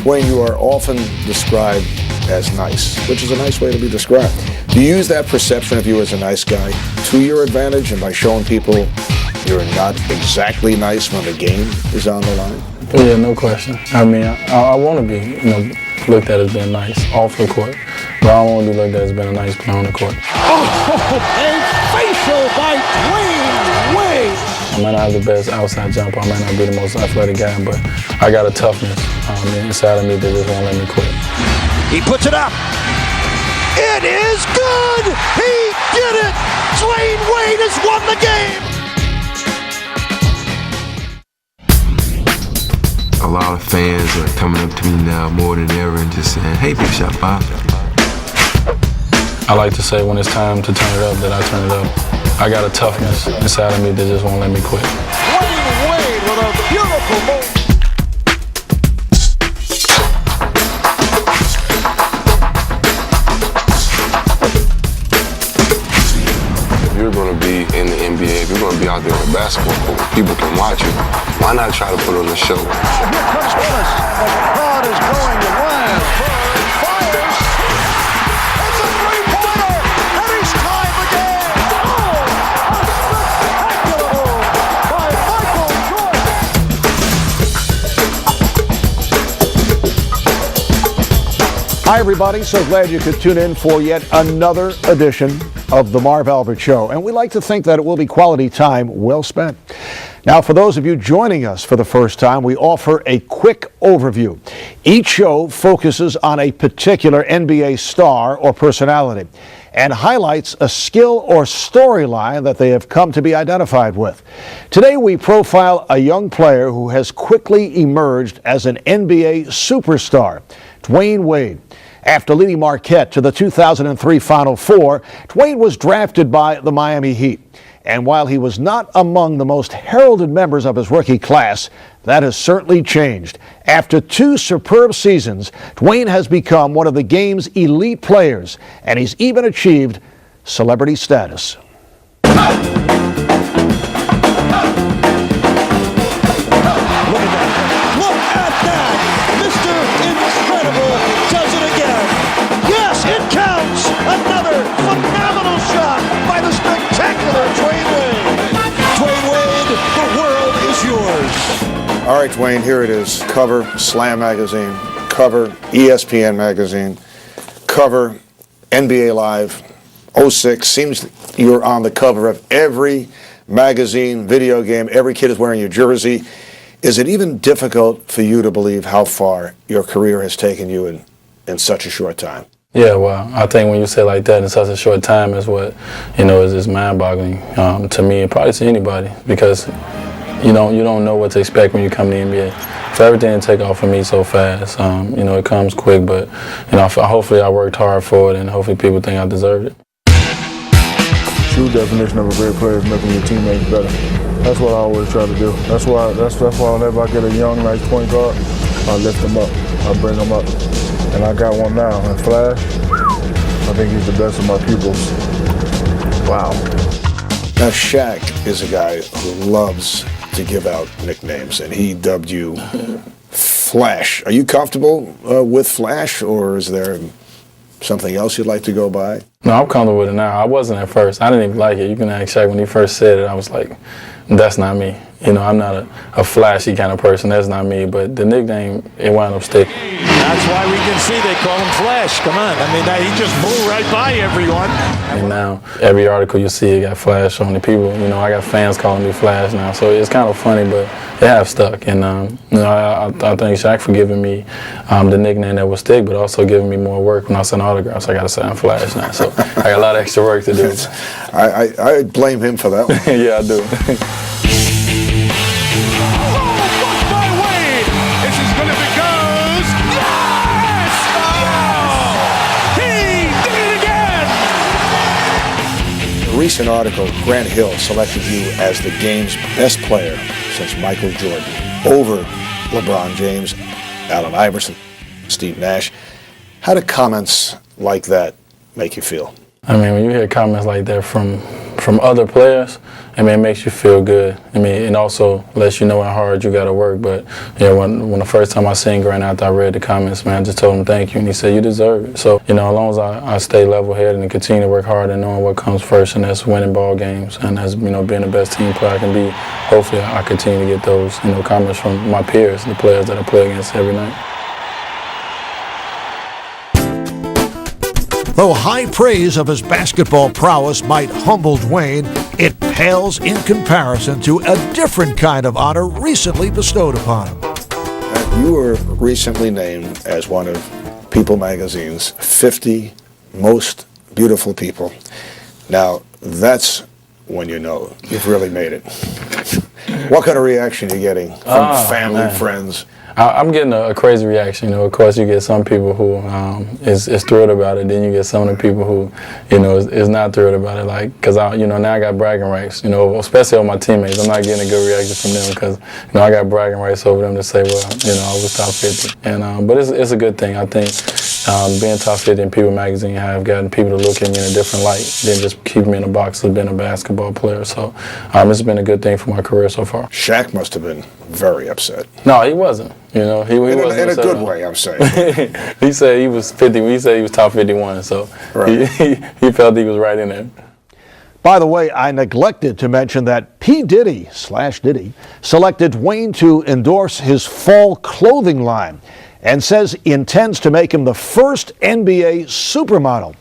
Dwayne, you are often described as nice, which is a nice way to be described. Do you use that perception of you as a nice guy to your advantage, and by showing people you're not exactly nice when the game is on the line? Yeah, no question. I mean, I want to be, looked at as being nice off the court, but I don't want to be looked at as being a nice player on the court. Oh, a facial by Dwayne Wade. I might not have the best outside jumper, I might not be the most athletic guy, but I got a toughness inside of me that just won't let me quit. He puts it up. It is good! He did it! Dwayne Wade has won the game! A lot of fans are coming up to me now more than ever and just saying, hey, big shot, Bob. I like to say when it's time to turn it up that I turn it up. I got a toughness inside of me that just won't let me quit. Dwayne Wade with a beautiful move. If you're going to be in the NBA, if you're going to be out there on the basketball court, people can watch you. Why not try to put on a show? Here comes Willis. The crowd is going wild. Fires. It's a three-pointer. And he's tied the game. Oh, a spectacular move by Michael Jordan. Hi, everybody. So glad you could tune in for yet another edition of the Marv Show. And we like to think that it will be quality time well spent. Now, for those of you joining us for the first time, we offer a quick overview. Each show focuses on a particular NBA star or personality and highlights a skill or storyline that they have come to be identified with. Today, we profile a young player who has quickly emerged as an NBA superstar, Dwayne Wade. After leading Marquette to the 2003 Final Four, Dwayne was drafted by the Miami Heat. And while he was not among the most heralded members of his rookie class, that has certainly changed. After 2 superb seasons, Dwayne has become one of the game's elite players, and he's even achieved celebrity status. All right, Dwayne, here it is. Cover Slam Magazine, cover ESPN Magazine, cover NBA Live 06. Seems you're on the cover of every magazine, video game. Every kid is wearing your jersey. Is it even difficult for you to believe how far your career has taken you in such a short time? Yeah, well, I think when you say it like that in such a short time is what, is just mind-boggling to me and probably to anybody, because you don't know what to expect when you come to the NBA. For everything to take off for me so fast, it comes quick, but hopefully I worked hard for it, and hopefully people think I deserved it. True definition of a great player is making your teammates better. That's what I always try to do. That's why whenever I get a young, nice point guard, I lift him up, I bring him up, and I got one now. And Flash, I think he's the best of my pupils. Wow. Now, Shaq is a guy who loves to give out nicknames, and he dubbed you Flash. Are you comfortable with Flash, or is there something else you'd like to go by? No, I'm comfortable with it now. I wasn't at first. I didn't even like it. You can ask Shaq when he first said it. I was like, that's not me. I'm not a flashy kind of person. That's not me. But the nickname, it wound up sticking. That's why we can see they call him Flash. Come on. I mean, he just blew right by everyone. And now, every article you see, it got Flash on the people. I got fans calling me Flash now. So it's kind of funny, but it have stuck. And, I thank Shaq for giving me the nickname that would stick, but also giving me more work when I send autographs. I got to sign Flash now. So I got a lot of extra work to do. I blame him for that one. Yeah, I do. A recent article, Grant Hill selected you as the game's best player since Michael Jordan, over LeBron James, Allen Iverson, Steve Nash. How do comments like that make you feel? I mean, when you hear comments like that from from other players, I mean, it makes you feel good. I mean, and also lets you know how hard you got to work. But you know, when the first time I seen Grant after I read the comments, man, I just told him thank you, and he said you deserve it. So you know, as long as I stay level-headed and continue to work hard and knowing what comes first, and that's winning ball games, and that's, you know, being the best team player I can be. Hopefully, I continue to get those, you know, comments from my peers, the players that I play against every night. Though high praise of his basketball prowess might humble Dwayne, it pales in comparison to a different kind of honor recently bestowed upon him. You were recently named as one of People Magazine's 50 most beautiful people. Now, that's when you know you've really made it. What kind of reaction are you getting from family, man. friends? I'm getting a crazy reaction. You know, of course, you get some people who is thrilled about it. Then you get some of the people who, you know, is not thrilled about it. Like, cause you know, now I got bragging rights. You know, especially on my teammates. I'm not getting a good reaction from them because, you know, I got bragging rights over them to say, well, you know, I was top 50. And but it's a good thing. I think being top 50 in People Magazine have gotten people to look at me in a different light than just keep me in a box of being a basketball player. So it's been a good thing for my career so far. Shaq must have been very upset. No, he wasn't. You know, he wasn't in a upset good at all. way, I'm saying. He said he was 50. He said he was top 51. So Right. he felt he was right in there. By the way, I neglected to mention that P. Diddy selected Dwayne to endorse his fall clothing line and says he intends to make him the first NBA supermodel.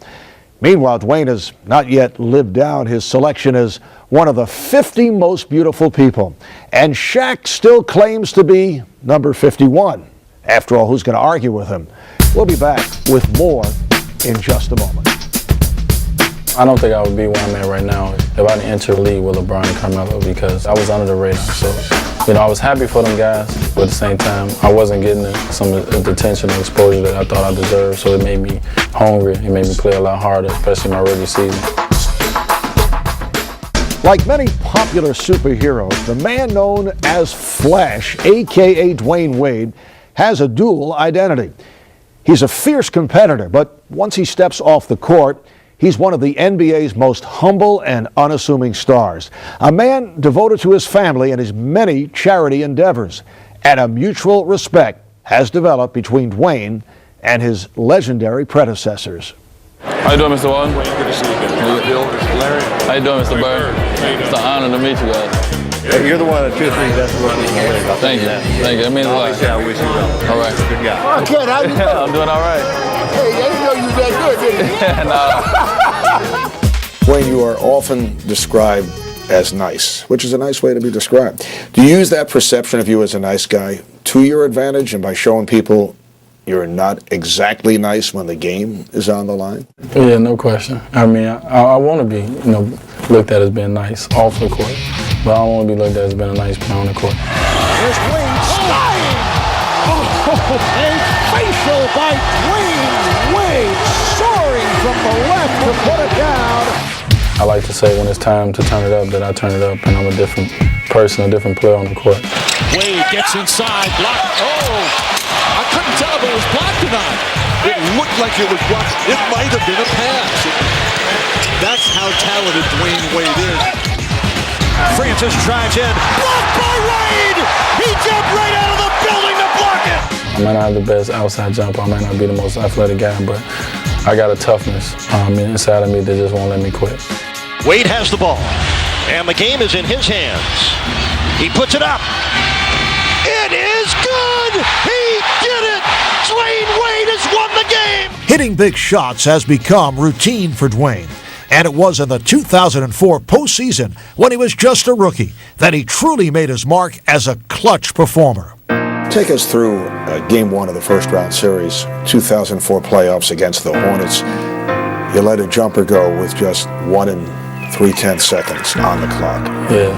Meanwhile, Dwayne has not yet lived down his selection as one of the 50 most beautiful people. And Shaq still claims to be number 51. After all, who's going to argue with him? We'll be back with more in just a moment. I don't think I would be where I'm at right now if I didn't enter the league with LeBron and Carmelo because I was under the radar. So, you know, I was happy for them guys, but at the same time, I wasn't getting some of the attention and exposure that I thought I deserved. So it made me hungry. It made me play a lot harder, especially my rookie season. Like many popular superheroes, the man known as Flash, a.k.a. Dwayne Wade, has a dual identity. He's a fierce competitor, but once he steps off the court, he's one of the NBA's most humble and unassuming stars. A man devoted to his family and his many charity endeavors. And a mutual respect has developed between Dwayne and his legendary predecessors. How you doing, Mr. Walton? Good to see you again. Bill, Larry. How you doing, Mr. Bird? It's an honor to meet you guys. Hey, you're the one of the 2 or 3 best rookies in the league. I'll tell Thank you. Thank you. That means a lot. Obviously, I wish you well. All right. Good guy. Oh, kid, how you doing? I'm doing all right. Hey, I didn't know you was that good, didn't you? Nah. Wayne, you are often described as nice, which is a nice way to be described. Do you use that perception of you as a nice guy to your advantage and by showing people you're not exactly nice when the game is on the line? Yeah, no question. I mean, I want to be, you know, looked at as being nice off the court, but I don't want to be looked at as being a nice player on the court. Here's Wayne flying. Oh, a facial by Dwayne Wade, soaring from the left to put it down. I like to say when it's time to turn it up that I turn it up and I'm a different person, a different player on the court. Wade gets inside, blocked. Oh, I couldn't tell if it was blocked or not. It looked like it was blocked. It might have been a pass. That's how talented Dwayne Wade is. Francis drives in. Blocked by Wade! He jumped right out of the building to block it! I might not have the best outside jump, I might not be the most athletic guy, but I got a toughness inside of me that just won't let me quit. Wade has the ball, and the game is in his hands. He puts it up. It is good! He did it! Dwayne Wade has won the game! Hitting big shots has become routine for Dwayne. And it was in the 2004 postseason, when he was just a rookie, that he truly made his mark as a clutch performer. Take us through Game 1 of the first-round series, 2004 playoffs against the Hornets. You let a jumper go with just 1 3/10 seconds on the clock. Yes,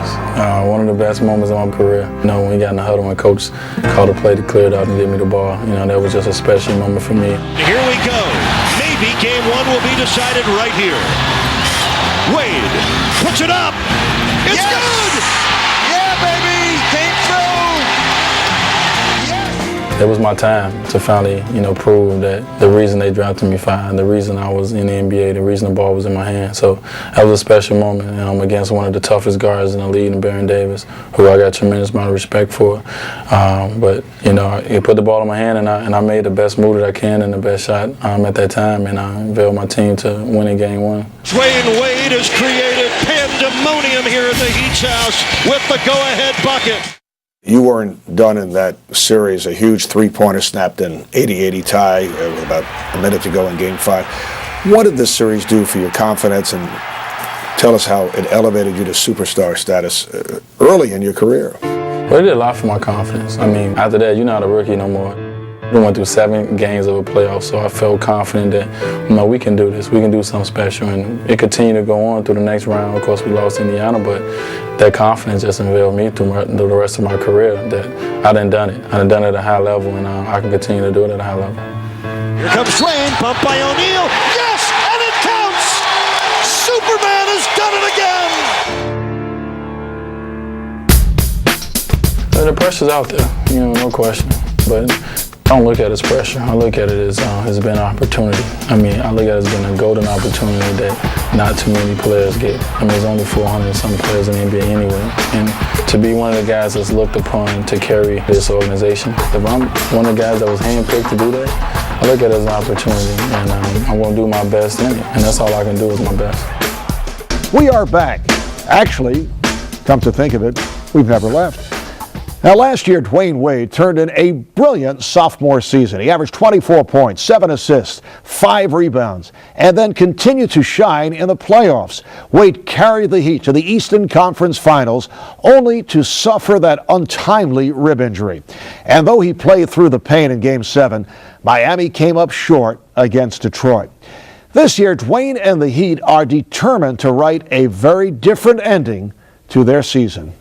one of the best moments of my career. You know, when we got in the huddle and coach called a play to clear it out and give me the ball, you know, that was just a special moment for me. Here we go. Maybe game 1 will be decided right here. Wade puts it up. It's good! Yeah, baby! Came through! it was my time to finally, prove that the reason they drafted me fine, the reason I was in the NBA, the reason the ball was in my hand. So that was a special moment against one of the toughest guards in the league, Baron Davis, who I got a tremendous amount of respect for. But he put the ball in my hand, and I made the best move that I can and the best shot at that time, and I unveiled my team to winning game 1. Dwayne Wade has created pandemonium here at the Heat's house with the go-ahead bucket. You weren't done in that series. A huge three-pointer snapped in 80-80 tie with about a minute to go in Game 5. What did this series do for your confidence, and tell us how it elevated you to superstar status early in your career? Well, it did a lot for my confidence. After that, you're not a rookie no more. We went through 7 games of a playoff, so I felt confident that, we can do this. We can do something special, and it continued to go on through the next round. Of course, we lost Indiana, but that confidence just unveiled me through the rest of my career that I done it. I done it at a high level, and I can continue to do it at a high level. Here comes Dwayne, pumped by O'Neal. Yes, and it counts! Superman has done it again! The pressure's out there, no question. But I don't look at it as pressure. I look at it as it's been an opportunity. I look at it as been a golden opportunity that not too many players get. There's only 400 and some players in the NBA anyway. And to be one of the guys that's looked upon to carry this organization, if I'm one of the guys that was handpicked to do that, I look at it as an opportunity, and I'm going to do my best in it. And that's all I can do is my best. We are back. Actually, come to think of it, we've never left. Now, last year, Dwayne Wade turned in a brilliant sophomore season. He averaged 24 points, 7 assists, 5 rebounds, and then continued to shine in the playoffs. Wade carried the Heat to the Eastern Conference Finals, only to suffer that untimely rib injury. And though he played through the pain in Game 7, Miami came up short against Detroit. This year, Dwayne and the Heat are determined to write a very different ending to their season.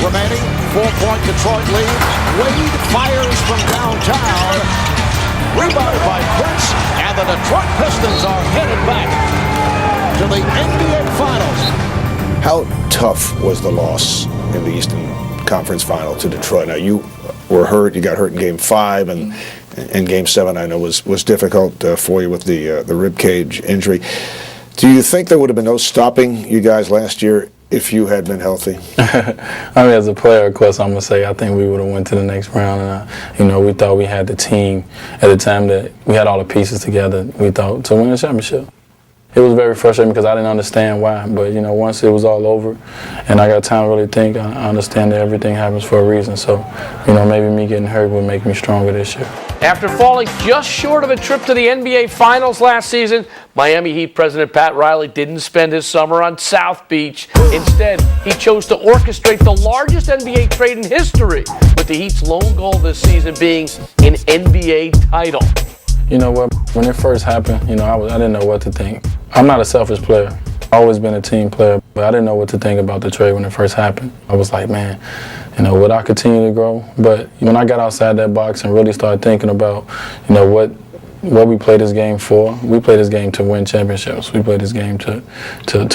Remaining, 4-point Detroit lead. Wade fires from downtown. Rebounded by Prince, and the Detroit Pistons are headed back to the NBA Finals. How tough was the loss in the Eastern Conference Final to Detroit? Now, you were hurt. You got hurt in Game 5, and in Game 7, I know was difficult for you with the rib cage injury. Do you think there would have been no stopping you guys last year if you had been healthy? As a player, of course, I'm going to say I think we would have went to the next round. And, we thought we had the team at the time that we had all the pieces together, we thought, to win the championship. It was very frustrating because I didn't understand why. But, once it was all over and I got time to really think, I understand that everything happens for a reason. So, maybe me getting hurt would make me stronger this year. After falling just short of a trip to the NBA Finals last season, Miami Heat President Pat Riley didn't spend his summer on South Beach. Instead, he chose to orchestrate the largest NBA trade in history, with the Heat's lone goal this season being an NBA title. You know what? When it first happened, I didn't know what to think. I'm not a selfish player. I've always been a team player, but I didn't know what to think about the trade when it first happened. I was like, man, would I continue to grow? But when I got outside that box and really started thinking about, what we play this game for, we play this game to win championships. We play this game to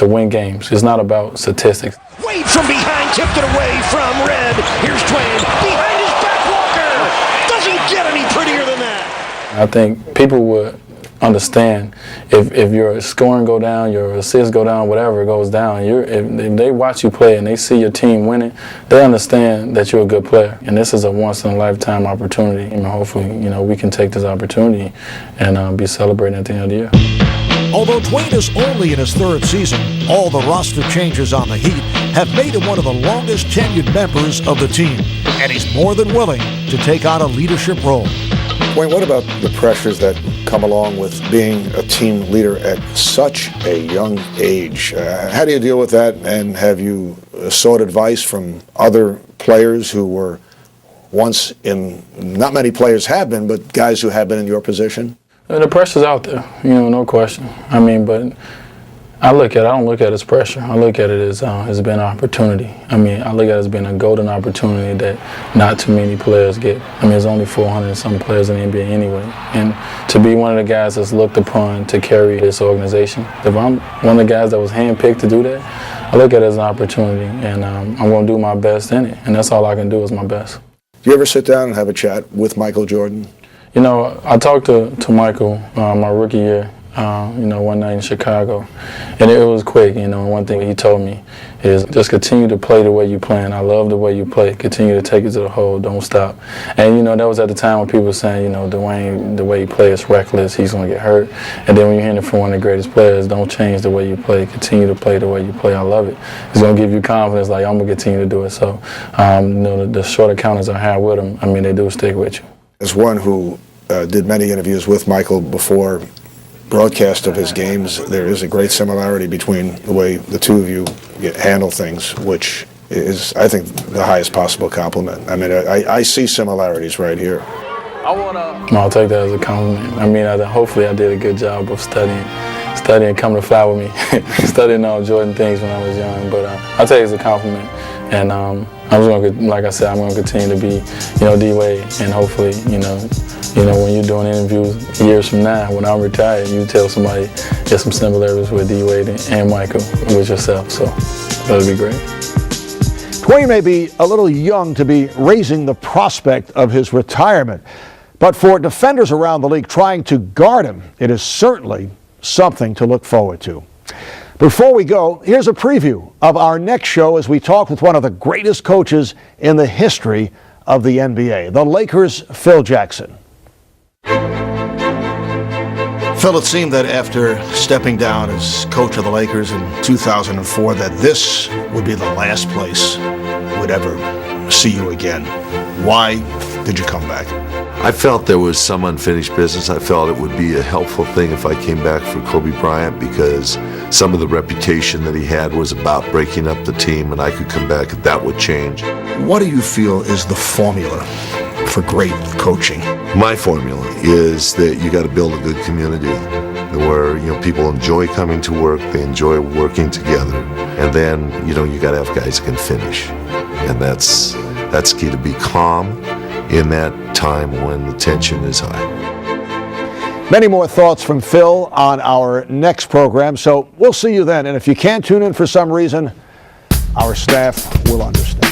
win games. It's not about statistics. Wade from behind, tipped it away from Red. Here's Dwayne behind his back, Walker. Doesn't get any prettier than that. I think people would understand if your scoring go down, your assists go down, whatever goes down, if they watch you play and they see your team winning, they understand that you're a good player. And this is a once-in-a-lifetime opportunity. And hopefully, we can take this opportunity and be celebrating at the end of the year. Although Dwayne is only in his 3rd season, all the roster changes on the Heat have made him one of the longest tenured members of the team, and he's more than willing to take on a leadership role. Wayne, what about the pressures that come along with being a team leader at such a young age? How do you deal with that, and have you sought advice from other players who were once in, not many players have been, but guys who have been in your position? The pressure's out there, no question. But I don't look at it as pressure. I look at it as it's been an opportunity. I look at it as being a golden opportunity that not too many players get. There's only 400 and some players in the NBA anyway. And to be one of the guys that's looked upon to carry this organization, if I'm one of the guys that was handpicked to do that, I look at it as an opportunity, and I'm going to do my best in it, and that's all I can do is my best. Do you ever sit down and have a chat with Michael Jordan? You know, I talked to Michael my rookie year, one night in Chicago, and it was quick. You know, one thing he told me is just continue to play the way you playing. I love the way you play. Continue to take it to the hole. Don't stop. And you know, that was at the time when people were saying, you know, Dwayne, the way he plays is reckless. He's going to get hurt. And then when you're hearing it from one of the greatest players, don't change the way you play. Continue to play the way you play. I love it. It's going to give you confidence. Like I'm going to continue to do it. So, the short encounters I have with him, I mean, they do stick with you. As one who did many interviews with Michael before broadcast of his games, there is a great similarity between the way the two of you handle things, which is, I think, the highest possible compliment. I mean, I see similarities right here. I'll take that as a compliment. I mean, hopefully I did a good job of studying, coming to fly with me, studying all Jordan things when I was young. But I'll take it as a compliment. And I'm just going to, like I said, I'm going to continue to be, D-Wade, and hopefully, when you're doing interviews years from now, when I'm retired, you tell somebody there's some similarities with D-Wade and Michael with yourself. So that'll be great. Dwayne may be a little young to be raising the prospect of his retirement, but for defenders around the league trying to guard him, it is certainly something to look forward to. Before we go, here's a preview of our next show as we talk with one of the greatest coaches in the history of the NBA, the Lakers' Phil Jackson. Phil, it seemed that after stepping down as coach of the Lakers in 2004, that this would be the last place we'd ever see you again. Why did you come back? I felt there was some unfinished business. I felt it would be a helpful thing if I came back for Kobe Bryant because some of the reputation that he had was about breaking up the team, and I could come back and that would change. What do you feel is the formula for great coaching? My formula is that you got to build a good community where people enjoy coming to work, they enjoy working together, and then you got to have guys that can finish, and that's key, to be calm in that time when the tension is high. Many more thoughts from Phil on our next program, so we'll see you then. And if you can't tune in for some reason, our staff will understand.